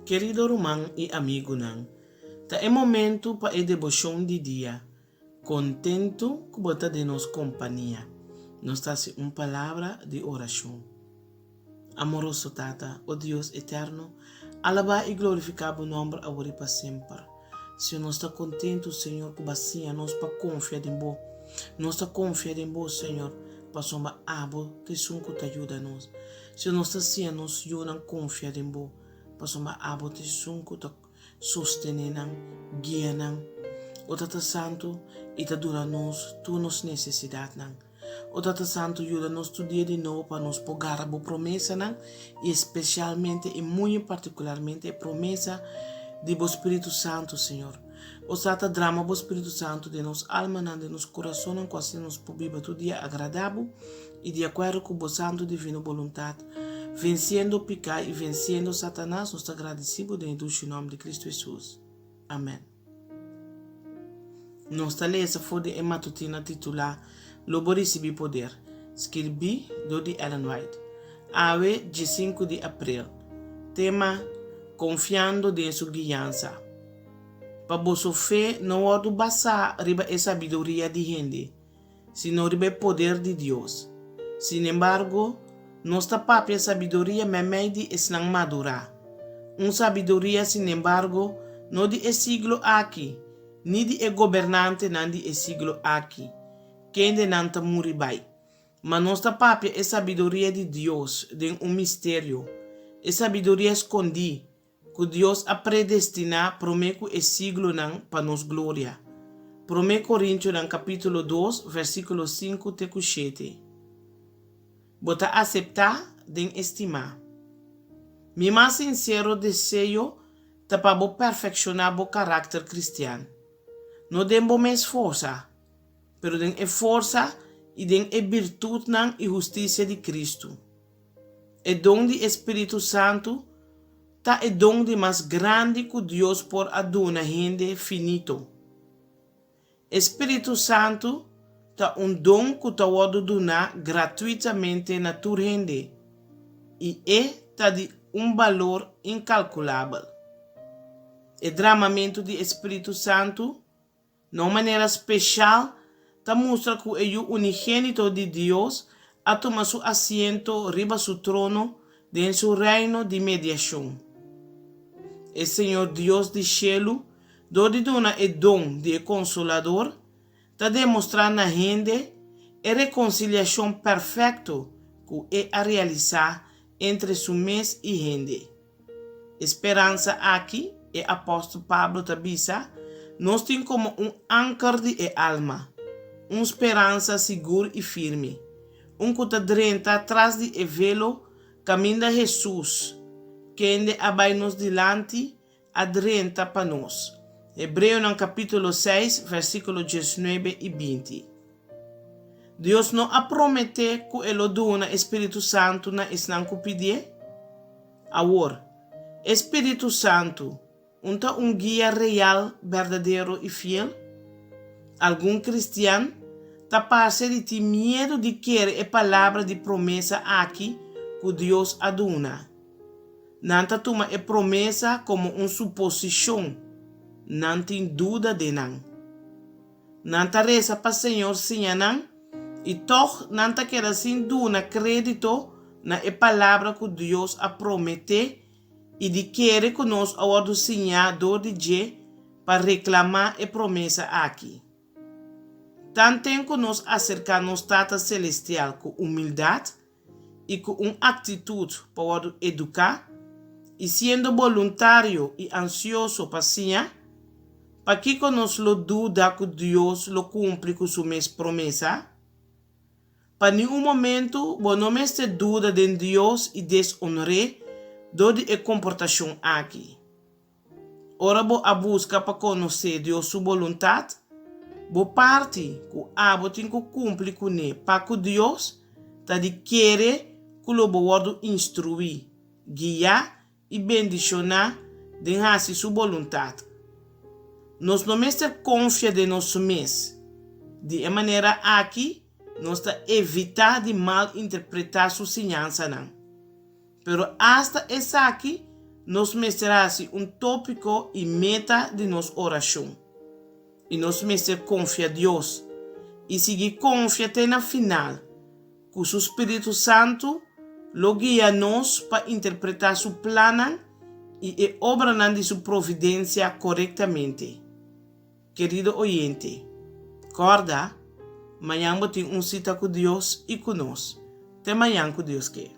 Querido irmão e amigo, tá é momento para a devoção de dia. Contento que bota de nos companhia. Nos traz uma palavra de oração. Amoroso Tata, ó Deus eterno, alabar e glorificar o nome agora e para sempre. Se nós está contento, Senhor, que bacia nós para confiar em Bo. Nós está confiar em Bo, Senhor, para somar abo, te sunco te ajuda nós. Se nós está assim, nós ajuda confiar em Bo. Para somar abo, te sunco te sostener, guia, o Tata Santo, e te dura nós, tu nos necessidade, o Tata Santo ajuda nos todo dia de novo para nos pegar a promessa, e especialmente e muito particularmente a promessa de o Espírito Santo, Senhor. O Tata drama o Espírito Santo de nos alma, de nos coração, quase nos viver todo dia agradável e de acordo com o Santo Divino Vontade, vencendo o pecado e vencendo Satanás, nos agradecemos em nome de Cristo Jesus. Amém. Nossa lesa foi de matutina titular Lobo recebi poder, escrevi do de Ellen White. Ave de 5 de abril. Tema: confiando em sua guiança. Para vossa fé não há de basar riba a sabedoria de gente, sino riba o poder de Deus. Sin embargo, nossa própria sabedoria memede es não madura. Sabedoria, sin embargo, não de siglo aqui, ni de governante não de siglo aqui. Quem de nanta muribai. Mas nossa própria é sabedoria de Deus, de mistério. É sabedoria escondida, que Deus a predestinar prometo e siglo para nos glória. 1 Coríntios capítulo 2, versículo 5 te 7. Bota aceitar de estimar. Mi mais sincero desejo é para perfeccionar o caráter cristiano. Não dembo mais força, pero den força e den virtude e justiça de Cristo. O dom do Espírito Santo tá o dom de mais grande que Deus por aduna gente finito. Espírito Santo tá dom que tá pode donar gratuitamente na tua gente e tá de valor incalculável. O derramamento do Espírito Santo, de uma maneira especial, mostra que é o unigênito de Deus a tomar seu assento riba seu trono em seu reino de mediação. O Senhor Deus de cielo, donde dona o dom de consolador, está demonstrando na gente a reconciliação perfeita que é a realizar entre su mês e gente. Esperança aqui, o apóstolo Pablo tabisa, nós temos como âncora de alma. Esperança segura e firme. Que está drenta atrás de velo, caminho de Jesus, que ende abai nos dilante, adrenta para nós. Hebreu capítulo 6, versículo 19 e 20. Deus não a promete que ele dona Espírito Santo na esnanco pedir? Agora, Espírito Santo, guia real, verdadeiro e fiel? Algum cristiano está passando de medo de querer a palavra de promessa aqui que Deus aduna. Não toma a promessa como suposição, não tem dúvida de não. Não reza para o Senhor sim não, e toch não quer sem dúvida crédito na palavra que Deus a promete e de querer que nós agora sonhar de dia para reclamar a promessa aqui. Tanto que nos acercamos ao Tata Celestial com humildade e com uma atitude para educar, e sendo voluntário e ansioso para sonhar, para que nos lo dúvida que Deus lo cumpre com sua promessa, para nenhum momento não me ter dúvida de Deus e desonre de a comportação aqui. Ora, a busca para conhecer Deus sua vontade, bo parte que abo tem que cumprir com ele, para que Deus está de querer que o bo instruir, guiar e bendicionar de fazer sua vontade. Nós não mestre confia de nosso mês. De maneira aqui, nós está evitar de mal interpretar sua ensinança não. Pero hasta essa aqui, nos mostrará um tópico e meta de nossa oração. E nos mostra confia em Deus. E seguir confia até na final. Que o Espírito Santo lo guia-nos para interpretar seu plano e obra de sua providência corretamente. Querido oyente, acorda, amanhã tem cita com Deus e conosco. Até amanhã com Deus quer.